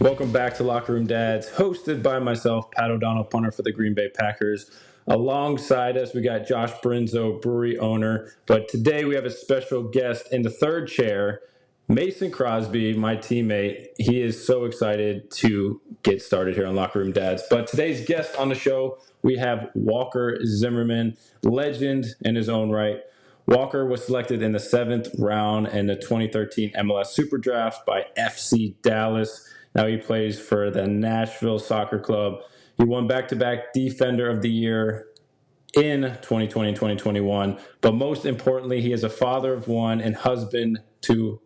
Welcome back to Locker Room Dads, hosted by myself, Pat O'Donnell, punter for the Green Bay Packers. Alongside us, we got Josh Brinzo, brewery owner. But today we have a special guest in the third chair, Mason Crosby, my teammate. He is so excited to get started here on Locker Room Dads. But today's guest on the show, we have Walker Zimmerman, legend in his own right. Walker was selected in the 7th round in the 2013 MLS Super Draft by FC Dallas. Now he plays for the Nashville Soccer Club. He won back-to-back Defender of the Year in 2020 and 2021. But most importantly, he is a father of one and husband to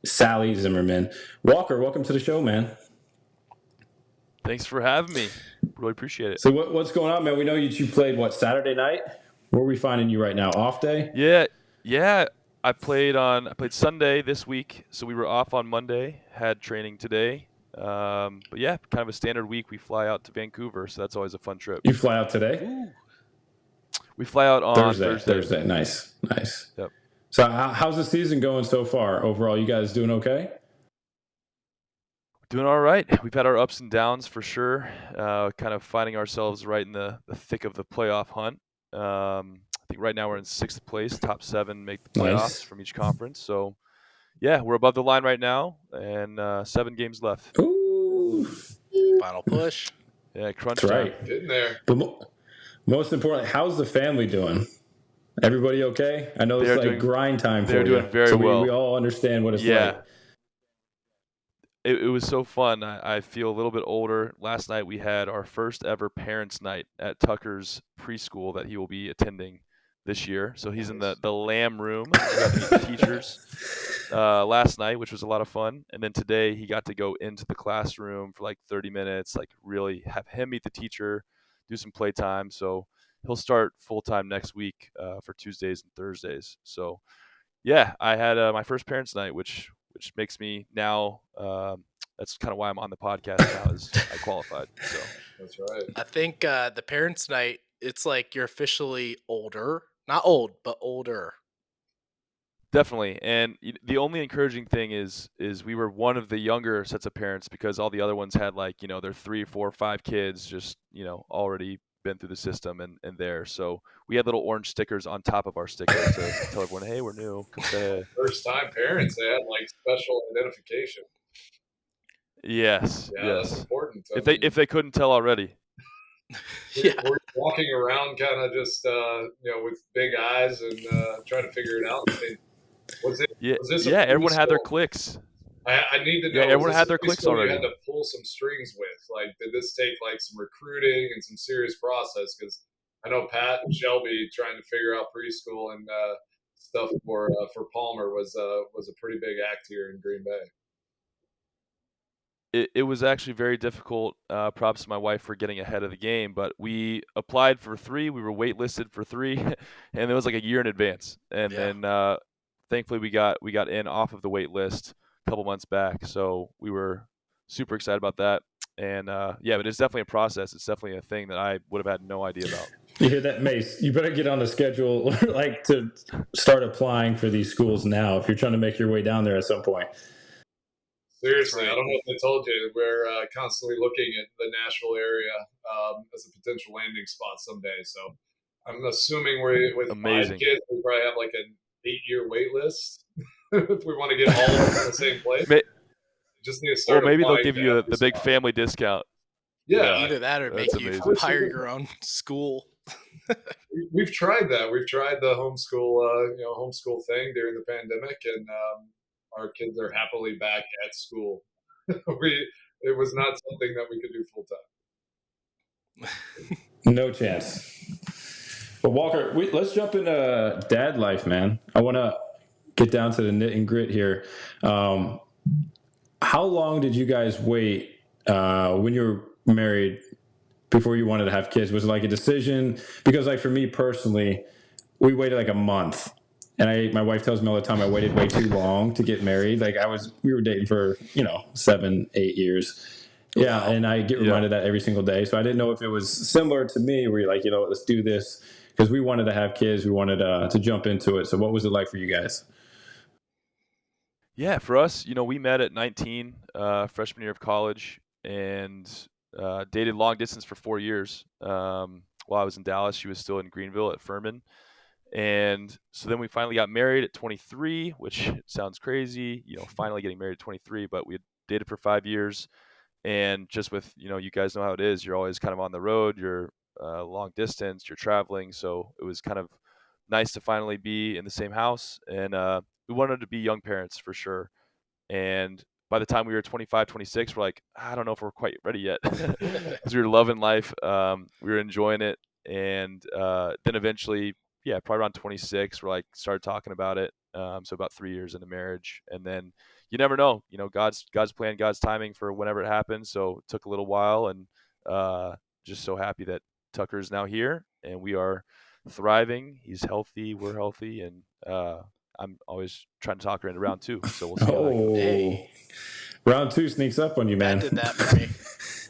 Sally Zimmerman. Walker, welcome to the show, man. Thanks for having me. Really appreciate it. So what's going on, man? We know you played, Saturday night? Where are we finding you right now? Off day? Yeah. I played Sunday this week, so we were off on Monday, had training today. But yeah, kind of a standard week. We fly out to Vancouver, so that's always a fun trip. You fly out today? Ooh. We fly out on Thursday. Nice. Yep. So how's the season going so far overall? You guys doing okay? Doing all right. We've had our ups and downs for sure. Kind of finding ourselves right in the thick of the playoff hunt. I think right now we're in 6th place. Top 7 make the playoffs from each conference. So, yeah, we're above the line right now, and 7 games left. Ooh. Final push. Yeah, crunch That's time. right. Getting there. But most importantly, how's the family doing? Everybody okay? I know it's like grind time for you. They're doing very well. We all understand what it's like. It was so fun. I feel a little bit older. Last night we had our first ever parents' night at Tucker's preschool that he will be attending this year. So he's in the Lamb room. We got to meet the teachers last night, which was a lot of fun. And then today he got to go into the classroom for like 30 minutes, like really have him meet the teacher, do some playtime. So he'll start full-time next week for Tuesdays and Thursdays. So, yeah, I had my first parents' night, which makes me now that's kind of why I'm on the podcast now, is I qualified. So that's right. I think the parents' night, it's like you're officially older. Not old, but older. Definitely. And the only encouraging thing is we were one of the younger sets of parents, because all the other ones had their 3, 4, 5 kids just, already been through the system and there. So we had little orange stickers on top of our sticker to tell everyone, hey, we're new. Come say. First time parents, they had special identification. Yes. That's important. If they couldn't tell already. We're walking around kind of just with big eyes and trying to figure it out. Was this everyone had their clicks. I need to know. Yeah, everyone had their clicks already. You had to pull some strings with. Did this take some recruiting and some serious process? Because I know Pat and Shelby trying to figure out preschool and stuff for Palmer was a pretty big act here in Green Bay. It was actually very difficult. Props to my wife for getting ahead of the game. But we applied for 3. We were waitlisted for 3, and it was like a year in advance. And then thankfully we got in off of the wait list a couple months back. So we were super excited about that. And but it's definitely a process. It's definitely a thing that I would have had no idea about. You hear that, Mace? You better get on the schedule, to start applying for these schools now if you're trying to make your way down there at some point. Seriously, I don't know if they told you, we're constantly looking at the Nashville area as a potential landing spot someday. So I'm assuming with 5 kids, we probably have an 8-year wait list if we want to get all of them in the same place. Just need to start. Or maybe they'll give you the big family discount. Yeah, either that or make you hire your own school. We've tried that. We've tried the homeschool thing during the pandemic, and our kids are happily back at school. It was not something that we could do full time. No chance. But Walker, let's jump into dad life, man. I want to get down to the nit and grit here. How long did you guys wait when you were married before you wanted to have kids? Was it a decision? Because for me personally, we waited a month. And my wife tells me all the time I waited way too long to get married. We were dating for, 7, 8 years. Yeah, and I get reminded that every single day. So I didn't know if it was similar to me where you're let's do this. Because we wanted to have kids. We wanted to jump into it. So what was it like for you guys? Yeah, for us, we met at 19, freshman year of college, and dated long distance for 4 years. While I was in Dallas, she was still in Greenville at Furman. And so then we finally got married at 23, which sounds crazy, finally getting married at 23, but we had dated for 5 years. And just with, you guys know how it is. You're always kind of on the road. You're long distance. You're traveling. So it was kind of nice to finally be in the same house. And we wanted to be young parents for sure. And by the time we were 25, 26, we're like, I don't know if we're quite ready yet, because we were loving life. We were enjoying it. And then eventually, yeah, probably around 26, we're like, started talking about it. So about 3 years into marriage. And then you never know, God's plan, God's timing for whenever it happens. So it took a little while, and just so happy that Tucker is now here and we are thriving. He's healthy, we're healthy, and I'm always trying to talk her into round 2. So we'll see how that goes. Hey. Round 2 sneaks up on you, man. That did that for me.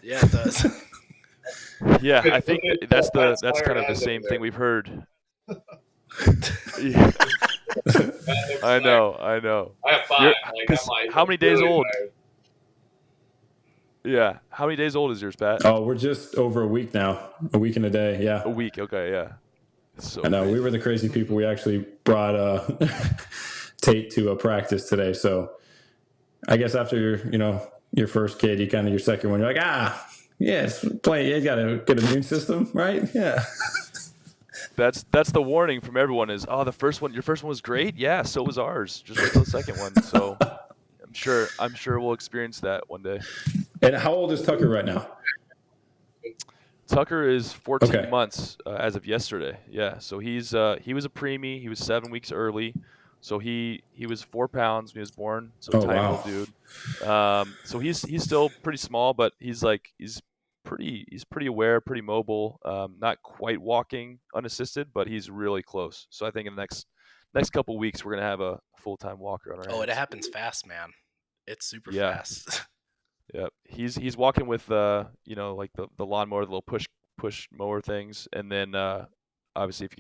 Yeah, it does. Yeah, I think that's kind of the same thing we've heard. Yeah. I know. I have 5. How many days old? Yeah. How many days old is yours, Pat? Oh, we're just over a week now. A week and a day, yeah. A week, okay, yeah. So I know, crazy. we were the crazy people. We actually brought Tate to a practice today. So I guess after your first kid, your second one, you're like, yes, play. You got a good immune system, right? Yeah. That's the warning from everyone is, your first one was great. Yeah, so was ours. Just wait till the second one. So I'm sure we'll experience that one day. And how old is Tucker right now? Tucker is 14 months as of yesterday. Yeah, so he was a preemie. He was 7 weeks early, so he was 4 pounds when he was born. So tiny little dude. So he's still pretty small, but he's pretty aware, pretty mobile. Not quite walking unassisted, but he's really close. So I think in the next couple of weeks we're gonna have a full-time walker on our hands. It happens fast, man. It's super fast. Yeah, he's walking with like the lawnmower, the little push mower things, and then obviously if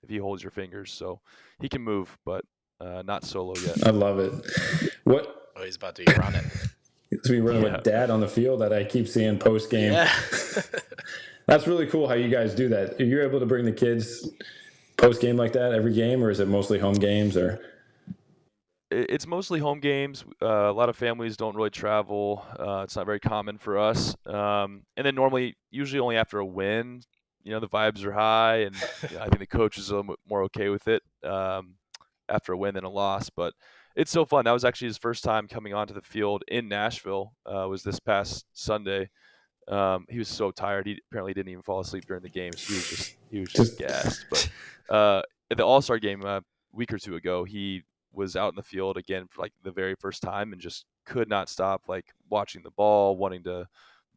he holds your fingers, so he can move, but not solo yet. I love it. What? Oh, he's about to be running. He's running with Dad on the field that I keep seeing post game. Yeah. That's really cool how you guys do that. Are you able to bring the kids post game like that every game, or is it mostly home games? Or it's mostly home games. A lot of families don't really travel. It's not very common for us. And then usually only after a win, the vibes are high, and I think the coach is a little more okay with it after a win than a loss. But it's so fun. That was actually his first time coming onto the field in Nashville. Was this past Sunday. He was so tired. He apparently didn't even fall asleep during the game. So he was just gassed. But at the All-Star game a week or two ago, he was out in the field again for like the very first time and just could not stop watching the ball, wanting to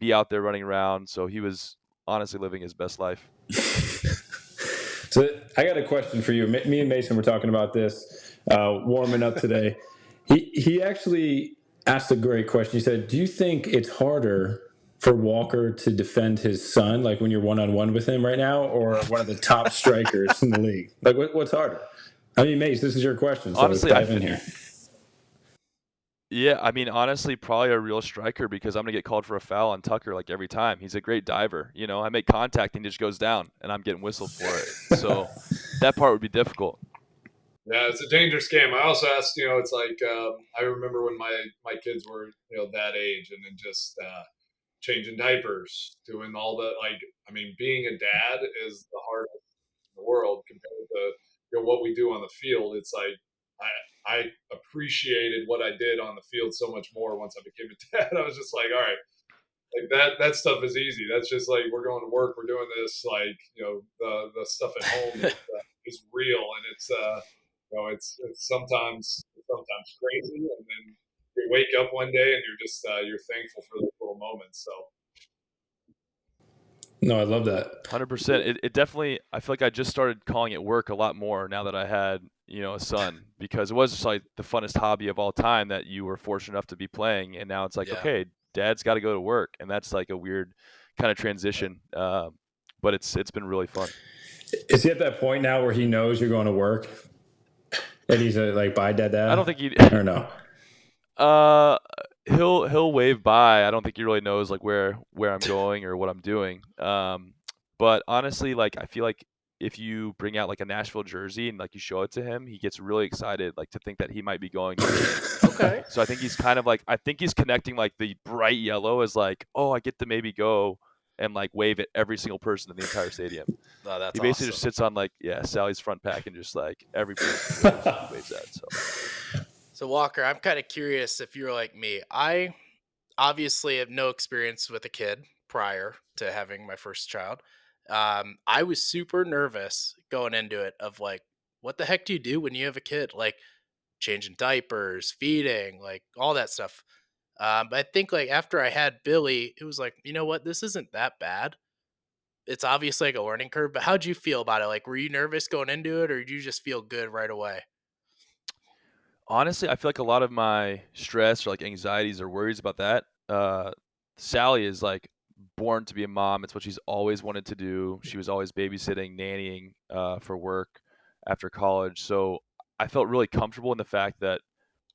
be out there running around. So he was honestly living his best life. So I got a question for you. Me and Mason were talking about this warming up today. He actually asked a great question. He said, do you think it's harder for Walker to defend his son, like when you're one-on-one with him right now, or one of the top strikers in the league? Like, what's harder? I mean, Mace, this is your question, so honestly, dive in here. Yeah, I mean, honestly, probably a real striker, because I'm going to get called for a foul on Tucker every time. He's a great diver. I make contact and he just goes down, and I'm getting whistled for it. So that part would be difficult. Yeah, it's a dangerous game. I also asked, it's like I remember when my kids were, that age, and then just changing diapers, doing all the being a dad is the hardest in the world compared to what we do on the field. It's like I appreciated what I did on the field so much more once I became a dad. I was just like, all right, that stuff is easy. That's just like, we're going to work, we're doing this. The stuff at home is real, and it's it's sometimes crazy, and then you wake up one day and you're just you're thankful for those little moments. So. No, I love that. 100%. It definitely, I feel like I just started calling it work a lot more now that I had, a son, because it was just like the funnest hobby of all time that you were fortunate enough to be playing. And now it's like, okay, Dad's got to go to work. And that's like a weird kind of transition. But it's been really fun. Is he at that point now where he knows you're going to work? And he's like, bye, dad. I don't think he. Or no? He'll wave bye. I don't think he really knows like where I'm going or what I'm doing. But honestly, like I feel like if you bring out like a Nashville jersey and like you show it to him, he gets really excited like to think that he might be going to the game. Okay. So I think he's kind of like he's connecting like the bright yellow as like, oh, I get to maybe go and like wave at every single person in the entire stadium. Oh, that's He basically awesome. just sits on like Sally's front pack and just like every person he waves at. So Walker, I'm kind of curious if you're like me. I obviously have no experience with a kid prior to having my first child. I was super nervous going into it of like, what the heck do you do when you have a kid? Like changing diapers, feeding, like all that stuff. But I think like after I had Billy, it was like, you know what, this isn't that bad. It's obviously like a learning curve, but how'd you feel about it? Like, were you nervous going into it, or did you just feel good right away? Honestly, I feel like a lot of my stress or like anxieties or worries about that. Sally is like born to be a mom. It's what she's always wanted to do. She was always babysitting, nannying for work after college. So I felt really comfortable in the fact that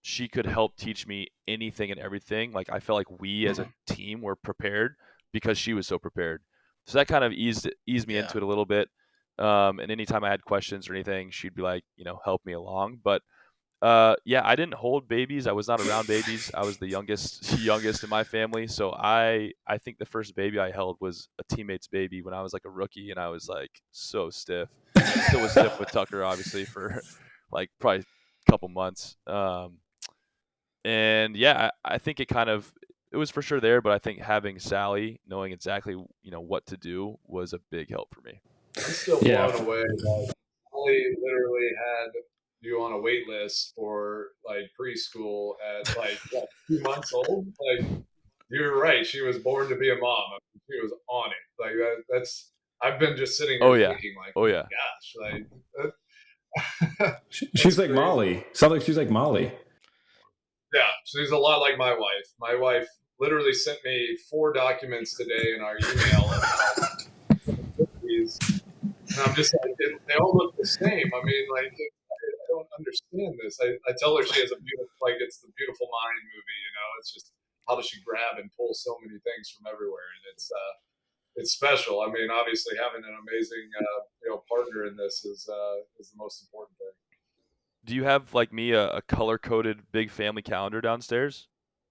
she could help teach me anything and everything. Like I felt like we as a team were prepared because she was so prepared. So that kind of eased me into it a little bit. And anytime I had questions or anything, she'd be like, help me along. But I didn't hold babies. I was not around babies. I was the youngest in my family. So I think the first baby I held was a teammate's baby when I was like a rookie, and I was like so stiff. Still was stiff with Tucker, obviously, for like probably a couple months. I think it was for sure there, but I think having Sally, knowing exactly what to do, was a big help for me. I'm still blown away. Like, Sally literally had you on a wait list for like preschool at like 2 months old. Like you're right, she was born to be a mom. I mean, she was on it. Like that's. I've been just sitting here thinking like, oh yeah, gosh, like she's like crazy. Molly. Sounds like she's like Molly. Yeah, she's a lot like my wife. My wife literally sent me 4 documents today in our email. And I'm just like, they all look the same. I mean, like, I don't understand this. I tell her she has a beautiful, like, it's the Beautiful Mind movie. It's just how does she grab and pull so many things from everywhere, and it's special. I mean, obviously having an amazing partner in this is the most important thing. Do you have like me a color coded big family calendar downstairs?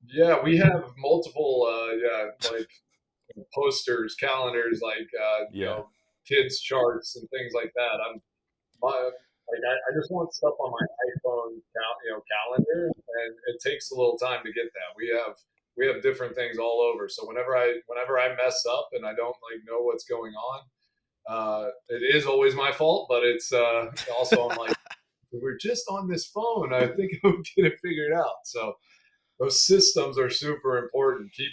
Yeah, we have multiple like posters, calendars, like kids charts and things like that. I just want stuff on my iPhone calendar, and it takes a little time to get that. We have different things all over. So whenever I mess up and I don't like know what's going on, it is always my fault. But it's also I'm like, we're just on this phone. I think we'll get it figured out. So those systems are super important. Keep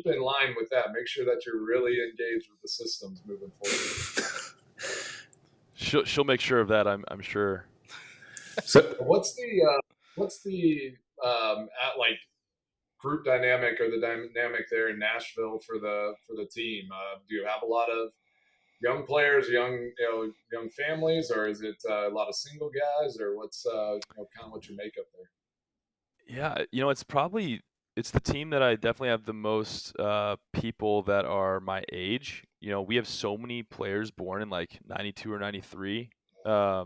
in line with that. Make sure that you're really engaged with the systems moving forward. She'll make sure of that. I'm sure. So what's the like group dynamic or the dynamic there in Nashville for the team? Do you have a lot of young players, young families, or is it a lot of single guys, or what's kind of what's your makeup there? Yeah, it's the team that I definitely have the most people that are my age. We have so many players born in like 92 or 93. So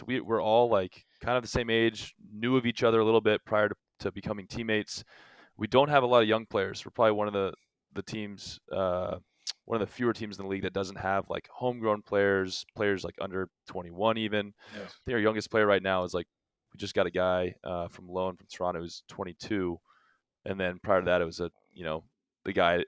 we're all like kind of the same age, knew of each other a little bit prior to becoming teammates. We don't have a lot of young players. We're probably one of the teams, one of the fewer teams in the league that doesn't have like homegrown players like under 21 even. Yeah. I think our youngest player right now is like, we just got a guy from loan from Toronto who's 22, and then prior to that it was the guy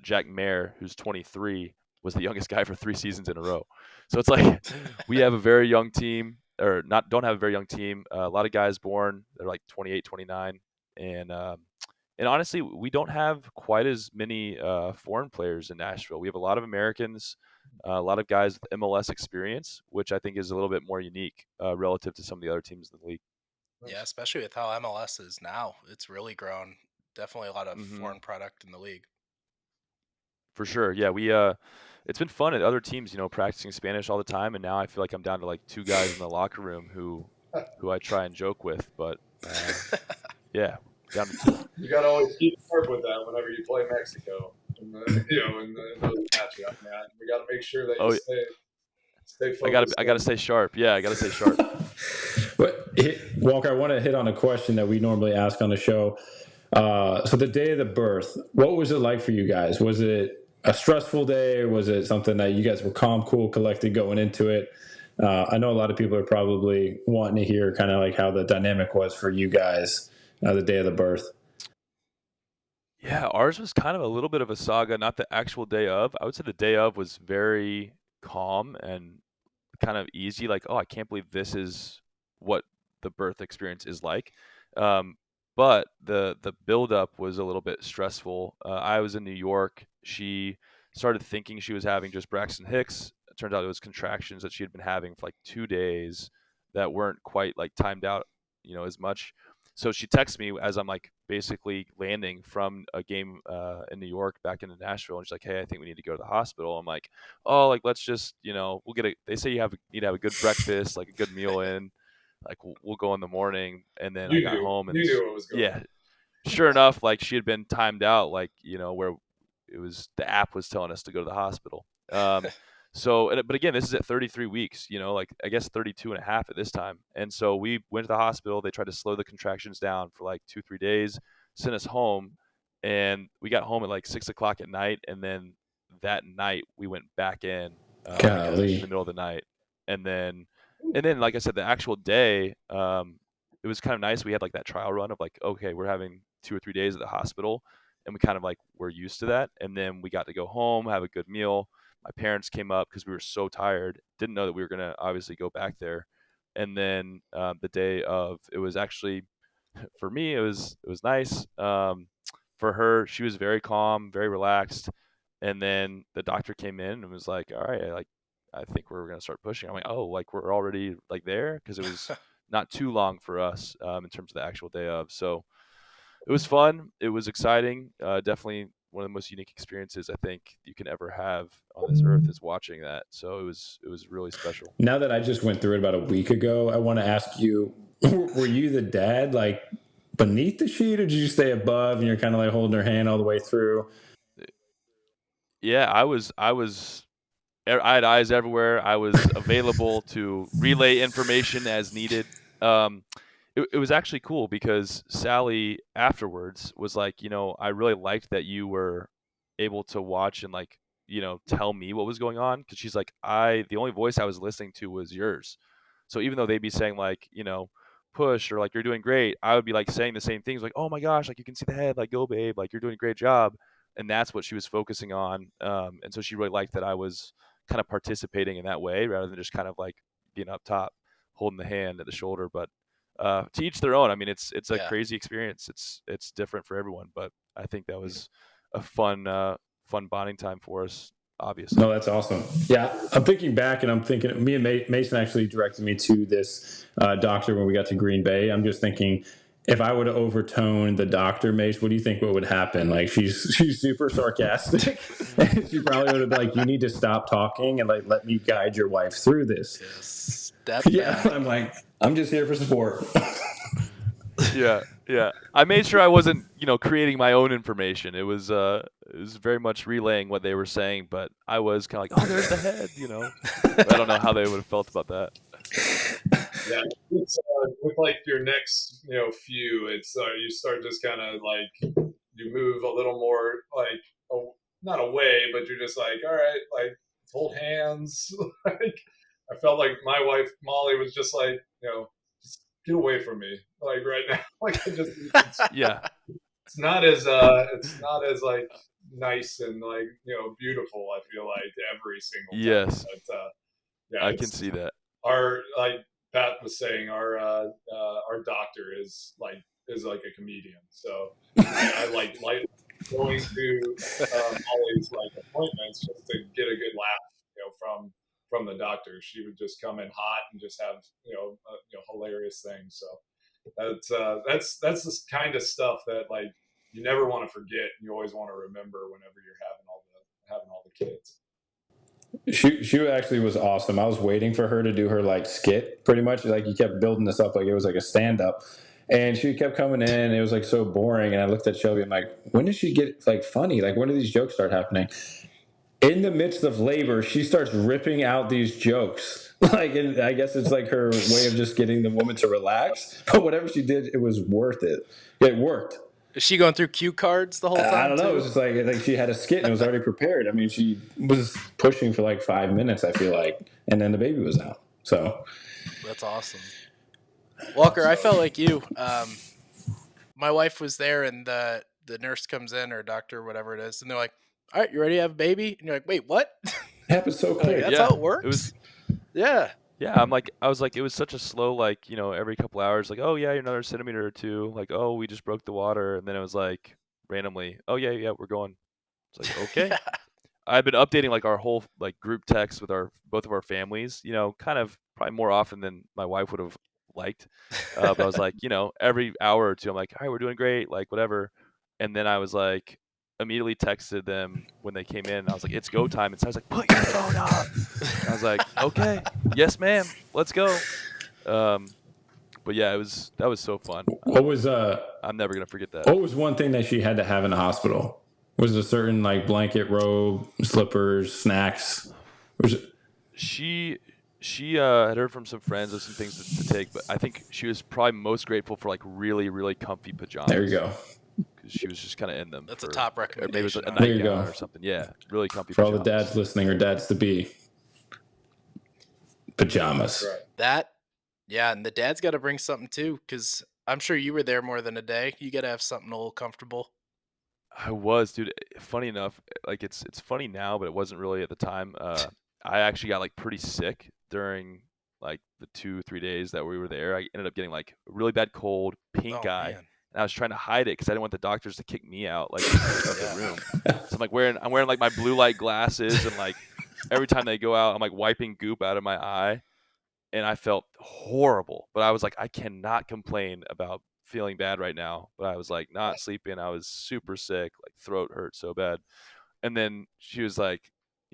Jack Mayer who's 23 was the youngest guy for 3 seasons in a row. So it's like we have a very young team, or don't have a very young team. A lot of guys born, they're like 28, 29, and honestly, we don't have quite as many foreign players in Nashville. We have a lot of Americans, a lot of guys with MLS experience, which I think is a little bit more unique relative to some of the other teams in the league. Yeah, especially with how MLS is now. It's really grown. Definitely a lot of foreign product in the league. For sure. Yeah, it's been fun at other teams, practicing Spanish all the time, and now I feel like I'm down to like 2 guys in the locker room who who I try and joke with. But yeah, down to 2. You got to always keep sharp with that whenever you play Mexico. In those matchups, man. We got to make sure that you stay focused. I gotta stay sharp. Yeah, I gotta stay sharp. But Walker, I want to hit on a question that we normally ask on the show. So the day of the birth, what was it like for you guys? Was it a stressful day, or was it something that you guys were calm, cool, collected going into it? I know a lot of people are probably wanting to hear kind of like how the dynamic was for you guys the day of the birth. Yeah, ours was kind of a little bit of a saga, not the actual day of. I would say the day of was very calm and kind of easy. Like, oh, I can't believe this is what the birth experience is like. But the build up was a little bit stressful. I was in New York. She started thinking she was having just Braxton Hicks. It turned out it was contractions that she had been having for like 2 days that weren't quite like timed out, as much. So she texts me as I'm like basically landing from a game in New York back into Nashville, and she's like, "Hey, I think we need to go to the hospital." I'm like, "Oh, like let's just, we'll get a." They say need to have a good breakfast, like a good meal in. Like we'll go in the morning, and then I got home, and you knew what was going on. Sure enough, like she had been timed out, like where it was the app was telling us to go to the hospital. But again, this is at 33 weeks, like I guess 32 and a half at this time. And so we went to the hospital. They tried to slow the contractions down for like 2-3 days, sent us home, and we got home at like 6:00 at night. And then that night we went back in in the middle of the night. And then, like I said, the actual day, it was kind of nice. We had like that trial run of like, okay, we're having 2 or 3 days at the hospital, and we kind of like were used to that. And then we got to go home, have a good meal. My parents came up because we were so tired, didn't know that we were going to obviously go back there. And then the day of, it was actually, for me, it was nice. For her, she was very calm, very relaxed. And then the doctor came in and was like, "All right, I think we're going to start pushing." I'm like, "Oh, like we're already like there?" Because it was not too long for us in terms of the actual day of. So it was fun. It was exciting. Definitely one of the most unique experiences I think you can ever have on this earth is watching that. So it was really special. Now that I just went through it about a week ago, I want to ask you, were you the dad like beneath the sheet, or did you stay above and you're kind of like holding her hand all the way through? Yeah, I had eyes everywhere. I was available to relay information as needed. It was actually cool because Sally afterwards was like, I really liked that you were able to watch and like, tell me what was going on. Cause she's like, the only voice I was listening to was yours. So even though they'd be saying like, push or like, you're doing great, I would be like saying the same things like, oh my gosh, like you can see the head, like go babe, like you're doing a great job. And that's what she was focusing on. And so she really liked that I was kind of participating in that way rather than just kind of like being up top, holding the hand at the shoulder. But to each their own. I mean, it's a crazy experience. It's different for everyone, but I think that was a fun bonding time for us. Obviously. No, that's awesome. Yeah, I'm thinking back, and I'm thinking me and Mason actually directed me to this doctor when we got to Green Bay. I'm just thinking, if I would have overtoned the doctor, Mace, what do you think what would happen? Like she's super sarcastic. She probably would have been like, "You need to stop talking and like let me guide your wife through this." Step yeah, I'm like, I'm just here for support. Yeah. I made sure I wasn't, creating my own information. It was very much relaying what they were saying, but I was kind of like, "Oh, there's the head," I don't know how they would have felt about that. Yeah, it's, with like your next, few, it's you start just kind of like you move a little more like not away, but you're just like, all right, like hold hands. Like I felt like my wife Molly was just like, just get away from me, like right now. Like I just Yeah. It's not as like nice and like beautiful. I feel like every single time. Yes. But, yeah, I can see that. Our like Pat was saying, our doctor is like a comedian. So I like going to Molly's like appointments just to get a good laugh, from the doctor. She would just come in hot and just have hilarious things. So that's the kind of stuff that like you never want to forget. You always want to remember whenever you're having all the kids. She actually was awesome. I was waiting for her to do her like skit, pretty much. Like you kept building this up like it was like a stand up, and she kept coming in. It was like so boring, and I looked at Shelby. I'm like, when did she get like funny? Like when do these jokes start happening? In the midst of labor, she starts ripping out these jokes. Like, and I guess it's like her way of just getting the woman to relax. But whatever she did, it was worth it. It worked. Is she going through cue cards the whole time? I don't know. Too? It was just like she had a skit and it was already prepared. I mean, she was pushing for like 5 minutes, I feel like, and then the baby was out. So that's awesome. Walker, I felt like you. My wife was there, and the nurse comes in, or doctor, whatever it is, and they're like, "All right, you ready to have a baby?" And you're like, "Wait, what?" it happened so quick. That's how it works. Yeah. I was like, it was such a slow, like, every couple hours, like, oh yeah, you're another centimeter or two, like, oh, we just broke the water, and then it was like randomly, oh yeah, we're going. It's like, okay. Yeah. I've been updating like our whole like group text with both of our families, kind of probably more often than my wife would have liked. But I was like, every hour or two, I'm like, all right, we're doing great, like whatever. And then I was like, immediately texted them when they came in. And I was like, it's go time. And so I was like, put your phone up. And I was like, okay, yes, ma'am, let's go. But yeah, that was so fun. What was I'm never gonna forget that. What was one thing that she had to have in the hospital? Was it a certain like blanket, robe, slippers, snacks? Was it? She had heard from some friends of some things to take, but I think she was probably most grateful for like really, really comfy pajamas. There you go. Because she was just kind of in them. That's a top recommendation. Maybe it was a There you nightgown go. or something. Yeah, really comfy For pajamas. all the dads listening or dads to be, pajamas. Right. Yeah, and the dad's got to bring something too, because I'm sure you were there more than a day. You got to have something a little comfortable. I was, dude. Funny enough, like it's funny now, but it wasn't really at the time. I actually got like pretty sick during like the 2-3 days that we were there. I ended up getting like a really bad cold, pink eye, Man. and I was trying to hide it because I didn't want the doctors to kick me out like of the room. So I'm wearing like my blue light glasses, and like every time they go out, I'm like wiping goop out of my eye, and I felt horrible. But I was like, I cannot complain about feeling bad right now. But I was like not sleeping. I was super sick, like throat hurt so bad. And then she was like,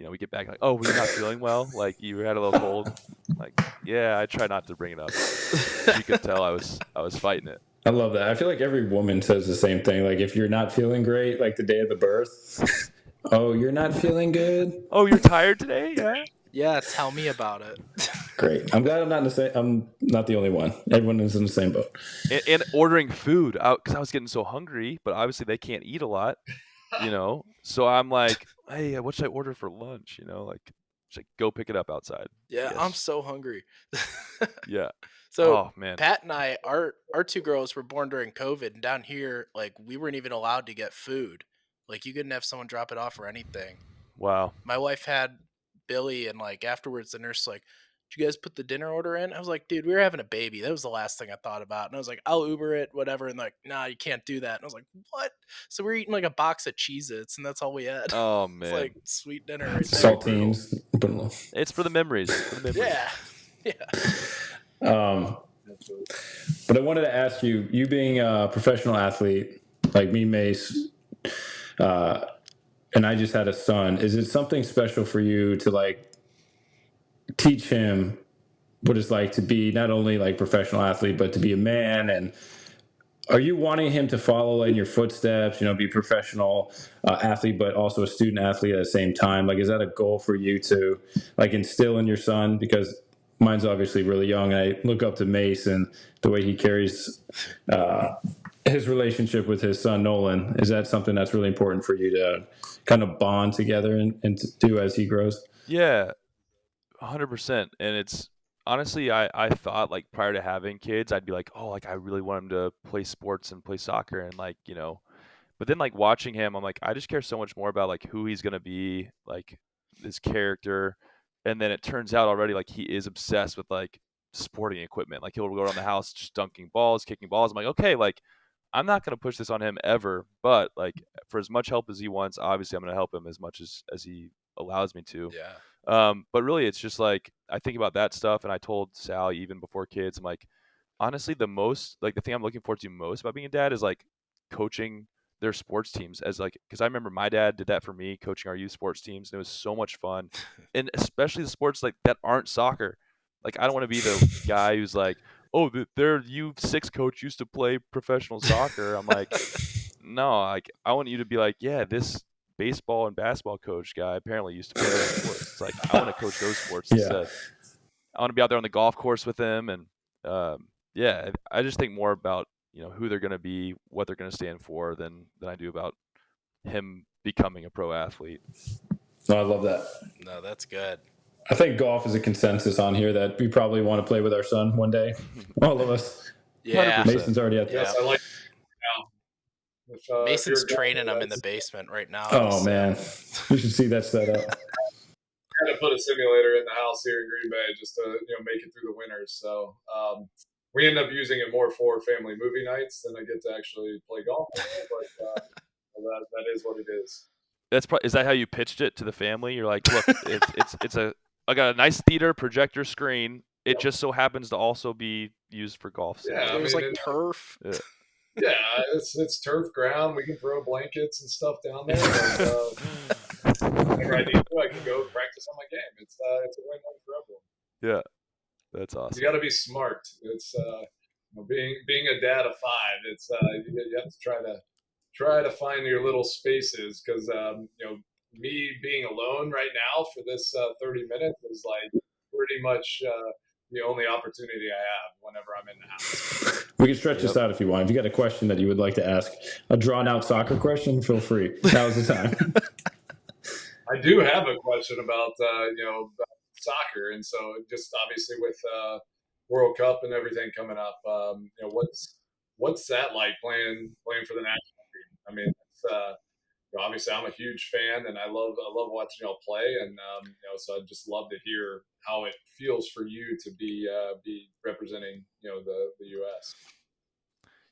we get back like, oh, were you not feeling well? Like you had a little cold? Like, yeah, I try not to bring it up. She could tell I was fighting it. I love that. I feel like every woman says the same thing. Like if you're not feeling great, like the day of the birth, oh, you're not feeling good. Oh, you're tired today? Yeah. Yeah, tell me about it. Great. I'm glad I'm not the only one. Everyone is in the same boat. And ordering food because I was getting so hungry, but obviously they can't eat a lot, So I'm like, hey, what should I order for lunch? Like, should I go pick it up outside? Yeah, Yes. I'm so hungry. Yeah. So oh man, Pat and I, our two girls were born during COVID, and down here, like we weren't even allowed to get food. Like you couldn't have someone drop it off or anything. Wow. My wife had Billy, and like afterwards, the nurse like, "Did you guys put the dinner order in?" I was like, "Dude, we were having a baby. That was the last thing I thought about." And I was like, "I'll Uber it, whatever." And like, "Nah, you can't do that." And I was like, "What?" So we're eating like a box of Cheez-Its, and that's all we had. Oh man, it's like sweet dinner. Right there. Saltines. It's for the memories. Yeah. But I wanted to ask you, you being a professional athlete like me, Mace, and I just had a son, is it something special for you to like teach him what it's like to be not only like professional athlete, but to be a man? And are you wanting him to follow in your footsteps, be a professional athlete, but also a student athlete at the same time? Like, is that a goal for you to like instill in your son? Because mine's obviously really young. I look up to Mace and the way he carries his relationship with his son, Nolan. Is that something that's really important for you to kind of bond together and to do as he grows? Yeah, 100%. And it's honestly, I thought like prior to having kids, I'd be like, oh, like I really want him to play sports and play soccer and like, but then like watching him, I'm like, I just care so much more about like who he's going to be, like his character. And then it turns out already like he is obsessed with like sporting equipment. Like he'll go around the house just dunking balls, kicking balls. I'm like, okay, like I'm not going to push this on him ever, but like for as much help as he wants, obviously I'm going to help him as much as he allows me to. Yeah. But really it's just like I think about that stuff, and I told Sally even before kids, I'm like, honestly, the thing I'm looking forward to most about being a dad is like coaching their sports teams as like, because I remember my dad did that for me, coaching our youth sports teams, and it was so much fun. And especially the sports like that aren't soccer. Like, I don't want to be the guy who's like, oh, their U6 coach used to play professional soccer. I'm like, no, like, I want you to be like, yeah, this baseball and basketball coach guy apparently used to play those sports. It's like, I want to coach those sports instead. I want to be out there on the golf course with them. And yeah, I just think more about, who they're going to be, what they're going to stand for than I do about him becoming a pro athlete. No, I love that. No, that's good. I think golf is a consensus on here that we probably want to play with our son one day. All of us. Yeah. 100%. Mason's already at Yes, I like it now. Mason's training him in the basement right now. Oh, man. You should see that setup. Kind of put a simulator in the house here in Green Bay just to make it through the winters. So we end up using it more for family movie nights than I get to actually play golf. But that is what it is. Is that how you pitched it to the family? You're like, look, I got a nice theater projector screen. It just so happens to also be used for golf. Yeah, there's turf. Yeah, it's turf ground. We can throw blankets and stuff down there. Whenever I need to, I can go practice on my game. It's a win-win for everyone. Yeah, that's awesome. You got to be smart. It's being a dad of 5. It's you have to try to find your little spaces because me being alone right now for this 30 minutes is like pretty much the only opportunity I have whenever I'm in the house. We can stretch this out if you want. If you got a question that you would like to ask, a drawn-out soccer question, feel free. Now's the time. I do have a question about soccer, and so just obviously with World Cup and everything coming up, what's that like playing for the national team? I mean, obviously I'm a huge fan, and I love watching y'all play, and so I'd just love to hear how it feels for you to be representing the U.S.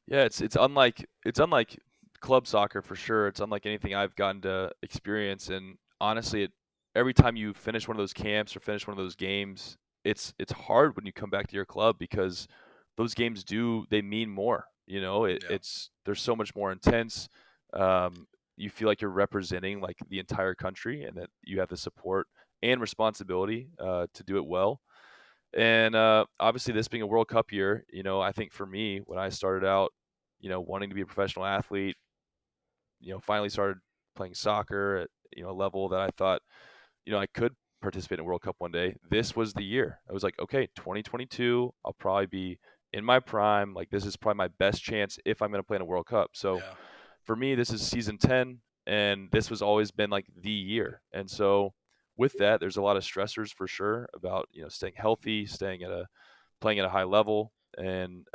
Yeah, it's unlike club soccer for sure. It's unlike anything I've gotten to experience, and honestly, every time you finish one of those camps or finish one of those games, it's hard when you come back to your club because those games they mean more. They're so much more intense. You feel like you're representing like the entire country, and that you have the support and responsibility to do it well. And obviously, this being a World Cup year, I think for me, when I started out, wanting to be a professional athlete, finally started playing soccer at a level that I thought, I could participate in a World Cup one day. This was the year. I was like, okay, 2022, I'll probably be in my prime. Like, this is probably my best chance if I'm going to play in a World Cup. So for me, this is season 10, and this was always been like the year. And so with that, there's a lot of stressors for sure about, staying healthy, playing at a high level. And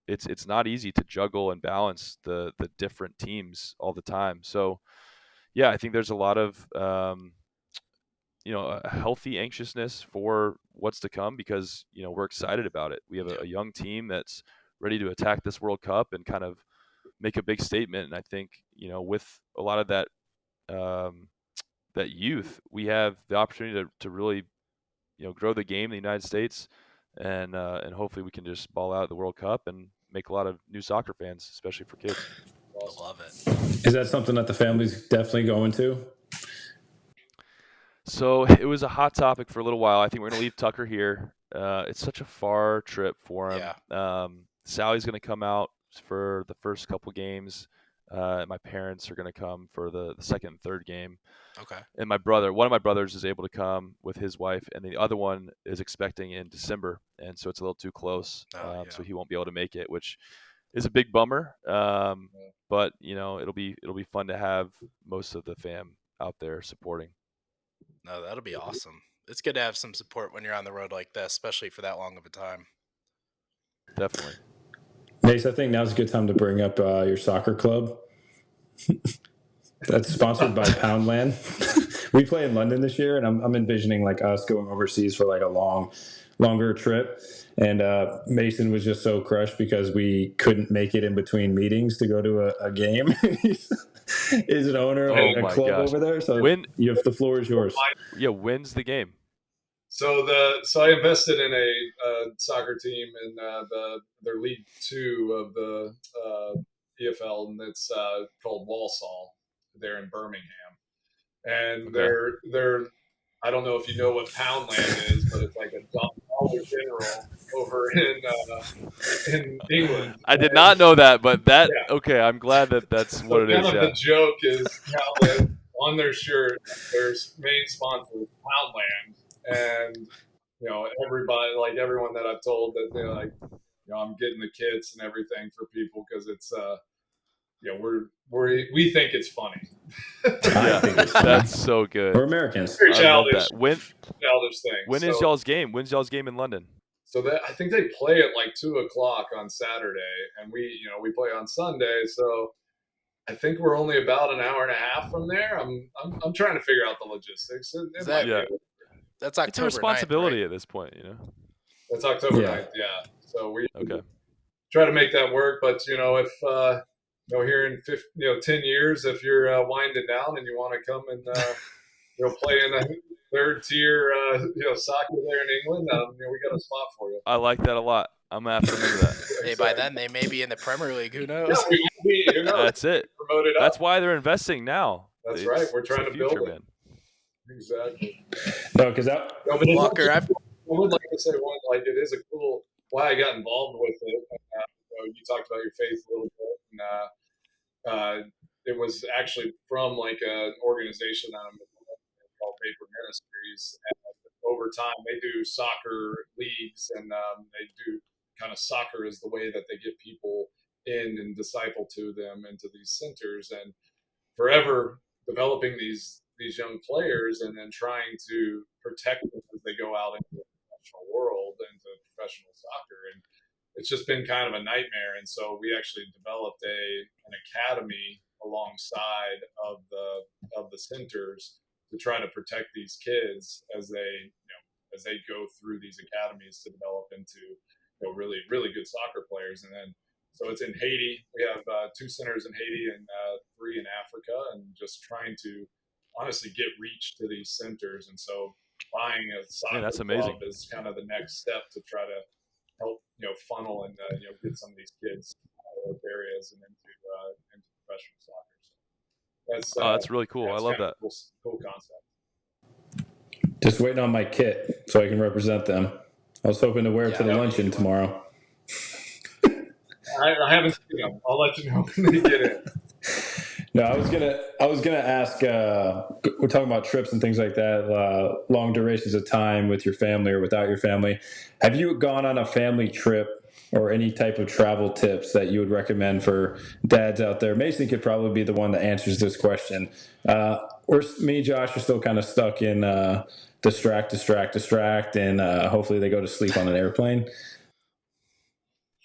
it's not easy to juggle and balance the different teams all the time. So yeah, I think there's a lot of, a healthy anxiousness for what's to come because, we're excited about it. We have a young team that's ready to attack this World Cup and kind of make a big statement. And I think, with a lot of that, that youth, we have the opportunity to really, grow the game in the United States, and hopefully we can just ball out at the World Cup and make a lot of new soccer fans, especially for kids. I love it. Is that something that the family's definitely going to? So it was a hot topic for a little while. I think we're going to leave Tucker here. It's such a far trip for him. Yeah. Sally's going to come out for the first couple games. My parents are going to come for the second and third game. Okay. And one of my brothers is able to come with his wife, and the other one is expecting in December, and so it's a little too close. So he won't be able to make it, which is a big bummer. But it'll be fun to have most of the fam out there supporting. No, that'll be awesome. It's good to have some support when you're on the road like this, especially for that long of a time. Definitely. Mace, I think now's a good time to bring up your soccer club. That's sponsored by Poundland. We play in London this year, and I'm envisioning like us going overseas for like a longer trip. And Mason was just so crushed because we couldn't make it in between meetings to go to a game. He's an owner of a club over there, so the floor is yours. Yeah, when's the game? So I invested in a soccer team in their League 2 of the EFL, and it's called Walsall. They're in Birmingham, and Okay. they're I don't know if you know what Poundland is, but it's like a Dollar General over in England. I did not know that, but Yeah. okay. I'm glad that's So what it kind is. of Yeah. the joke is how that on their shirt, their main sponsor is Poundland, and everybody, like everyone that I've told, that they're like, I'm getting the kits and everything for people because it's we think it's funny. I think it's funny. That's so good. We're Americans. Very I love childish, that. childish thing. When is y'all's game? When's y'all's game in London? So that I think they play at like 2:00 on Saturday, and we play on Sunday. So I think we're only about an hour and a half from there. I'm trying to figure out the logistics. That's October. It's a responsibility 9th, right? at this point, That's October Yeah. 9th, yeah. So we Okay. try to make that work. But if here in 10 years, if you're winding down and you want to come and play in a third tier soccer there in England, we got a spot for you. I like that a lot. I'm gonna have to remember that. Hey, by then they may be in the Premier League. Who knows? Yeah, who knows? That's it. Promoted That's up. why they're investing now. That's right. We're trying to build it. man. Exactly. No, because Walker, I would like to say one, like it is a cool why I got involved with it. You talked about your faith a little bit, and it was actually from like an organization that I'm called Vapor Ministries. And over time, they do soccer leagues, and they do kind of soccer is the way that they get people in and disciple to them into these centers, and forever developing these young players and then trying to protect them as they go out into the professional world, into professional soccer. And it's just been kind of a nightmare. And so we actually developed an academy alongside of the centers to try to protect these kids as they go through these academies to develop into really, really good soccer players. And then so it's in Haiti. We have 2 centers in Haiti and 3 in Africa, and just trying to honestly get reach to these centers. And so buying a soccer club is kind of the next step to try to help funnel and get some of these kids out of areas and into professional soccer. So that's really cool. I love that. Cool concept. Just waiting on my kit so I can represent them. I was hoping to wear it to the luncheon tomorrow. I haven't seen them. I'll let you know when they get in. No, I was gonna ask. We're talking about trips and things like that, long durations of time with your family or without your family. Have you gone on a family trip or any type of travel tips that you would recommend for dads out there? Mason could probably be the one that answers this question. Me, Josh, are still kind of stuck in distract, and hopefully they go to sleep on an airplane.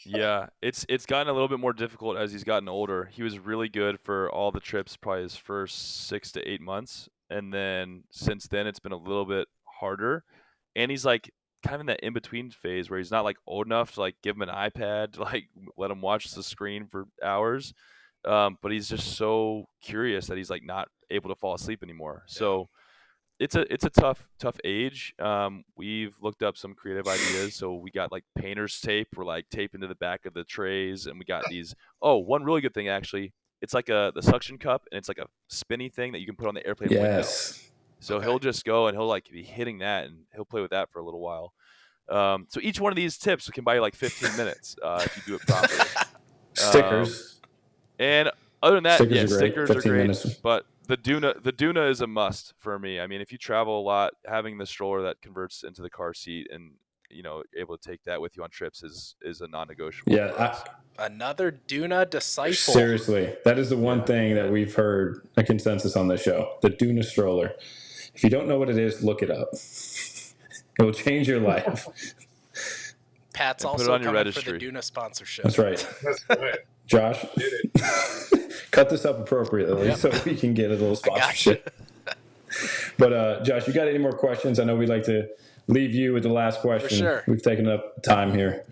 Yeah, it's gotten a little bit more difficult as he's gotten older. He was really good for all the trips, probably his first 6 to 8 months, and then since then it's been a little bit harder. And he's like kind of in that in between phase where he's not like old enough to like give him an iPad to like let him watch the screen for hours, but he's just so curious that he's like not able to fall asleep anymore. So it's a tough age. We've looked up some creative ideas. So we got like painter's tape. We're like taping to the back of the trays, and we got these. Oh, one really good thing actually. It's like the suction cup, and it's like a spinny thing that you can put on the airplane window. So he'll just go and he'll like be hitting that, and he'll play with that for a little while. So each one of these tips can buy you like 15 minutes if you do it properly. Stickers. And other than that, stickers are great. Minutes. But the Duna is a must for me. I mean, if you travel a lot, having the stroller that converts into the car seat and able to take that with you on trips is a non-negotiable. Yeah, another Duna disciple. Seriously, that is the one thing that we've heard a consensus on the show: the Duna stroller. If you don't know what it is, look it up. It will change your life. Pat's and also put it on your coming registry. for the Duna sponsorship. That's right. That's right. Josh, cut this up appropriately so we can get a little sponsorship. But Josh, you got any more questions? I know we'd like to leave you with the last question. For sure. We've taken up time here.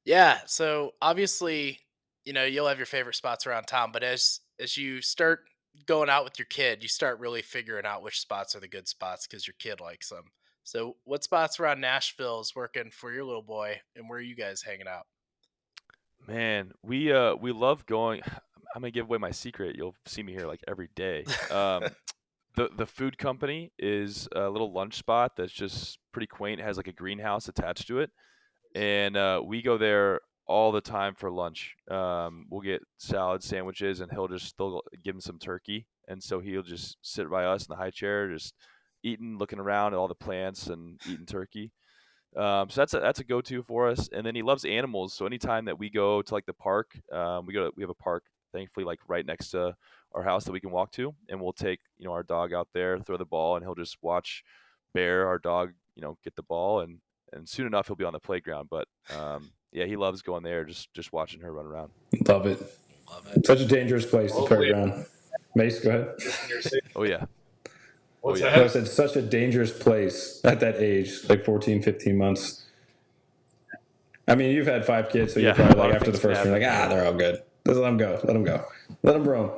Yeah. So obviously, you'll have your favorite spots around town, but as you start going out with your kid, you start really figuring out which spots are the good spots because your kid likes them. So what spots around Nashville is working for your little boy, and where are you guys hanging out? Man, we love going. I'm gonna give away my secret. You'll see me here like every day. The food company is a little lunch spot that's just pretty quaint. It has like a greenhouse attached to it, and we go there all the time for lunch. We'll get salad sandwiches, and they'll give him some turkey, and so he'll just sit by us in the high chair, just eating, looking around at all the plants and eating turkey. So that's a go-to for us. And then he loves animals. So anytime that we go to like the park, we have a park, thankfully, like right next to our house that we can walk to, and we'll take our dog out there, throw the ball, and he'll just watch Bear, our dog, get the ball, and soon enough he'll be on the playground. But yeah, he loves going there, just watching her run around. Love it. Such a dangerous place to play around. Mace, go ahead. Oh yeah. What's No, I said such a dangerous place at that age, like 14, 15 months. I mean, you've had 5 kids, so you're probably like after the first one, you're like, they're all good. Just let them go. Let them go. Let them roam.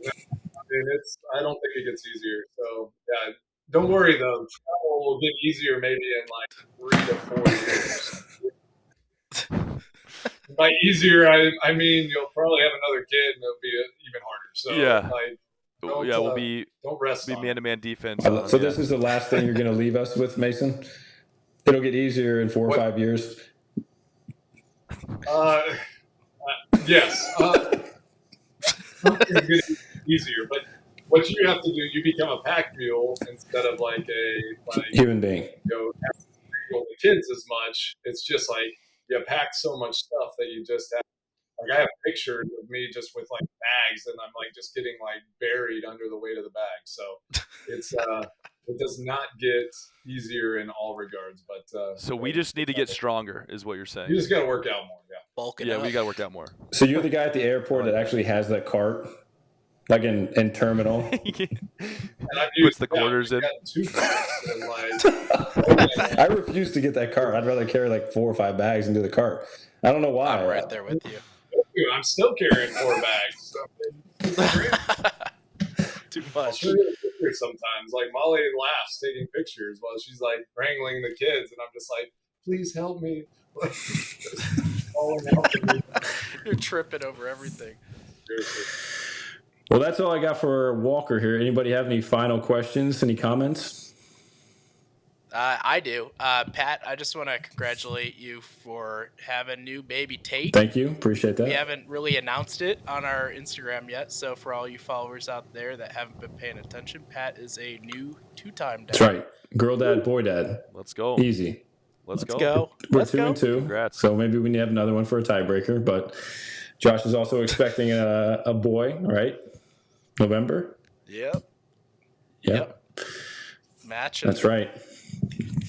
I don't think it gets easier. So, yeah, don't worry, though. Travel will get easier maybe in like 3 to 4 years. By easier, I mean you'll probably have another kid, and it'll be even harder. So, We'll be man-to-man defense. So this is the last thing you're going to leave us with, Mason? It'll get easier in 4 or 5 years? Yes. It's going to be easier, but what you have to do, you become a pack mule instead of like a human being. Have to deal with the kids as much. It's just like you pack so much stuff that you just have. Like I have pictures of me just with like bags, and I'm like just getting like buried under the weight of the bag. So it's it does not get easier in all regards. But so we just need to get stronger, is what you're saying. You just got to work out more. Yeah, bulking up. We got to work out more. So you're the guy at the airport that actually has that cart, like in terminal. And I've puts the quarters in. 2 carts and I refuse to get that cart. I'd rather carry like 4 or 5 bags and do the cart. I don't know why. I'm right there with you. I'm still carrying 4 bags. Too I'll much. show you the pictures sometimes. Like Molly laughs taking pictures while she's like wrangling the kids, and I'm just like, "Please help me!" Falling out of me. You're tripping over everything. Seriously. Well, that's all I got for Walker here. Anybody have any final questions? Any comments? I do. Pat, I just want to congratulate you for having new baby Tate. Thank you. Appreciate that. We haven't really announced it on our Instagram yet, so for all you followers out there that haven't been paying attention, Pat is a new 2-time dad. That's right. Girl dad, boy dad. Let's go. Easy. Let's go. We're 2 and 2. Congrats. So maybe we need to have another one for a tiebreaker. But Josh is also expecting a boy, right? November? Yep. Matching. That's right.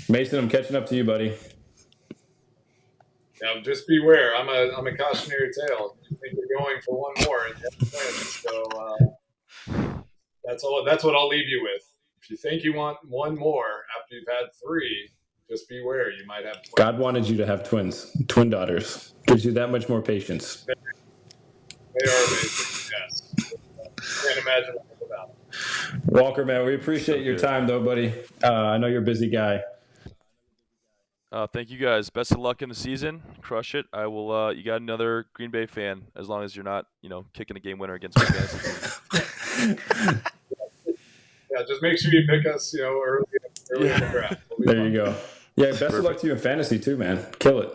Mason, I'm catching up to you, buddy. Yeah, just beware. I'm a cautionary tale. You think you're going for one more, and so that's what I'll leave you with. If you think you want one more after you've had 3, just beware. You might have twins. God wanted you to have twin daughters. Gives you that much more patience. They are amazing. Yes. Can't imagine life without them. Walker, man, we appreciate your time, though, buddy. I know you're a busy guy. Thank you guys. Best of luck in the season. Crush it. I will. You got another Green Bay fan, as long as you're not, kicking a game winner against my fantasy team. Yeah, just make sure you pick us, early in the draft. There you go. Yeah, best of luck to you in fantasy too, man. Kill it.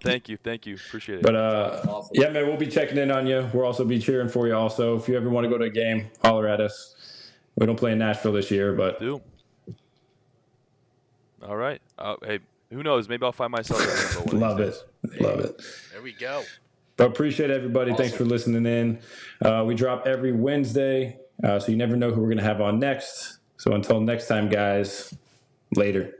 Thank you. Appreciate it. But awesome. Yeah, man, we'll be checking in on you. We'll also be cheering for you. Also, if you ever want to go to a game, holler at us. We don't play in Nashville this year, but do. All right. Hey, who knows? Maybe I'll find myself at Nashville. Love it. There we go. But appreciate everybody. Awesome. Thanks for listening in. We drop every Wednesday, so you never know who we're going to have on next. So until next time, guys, later.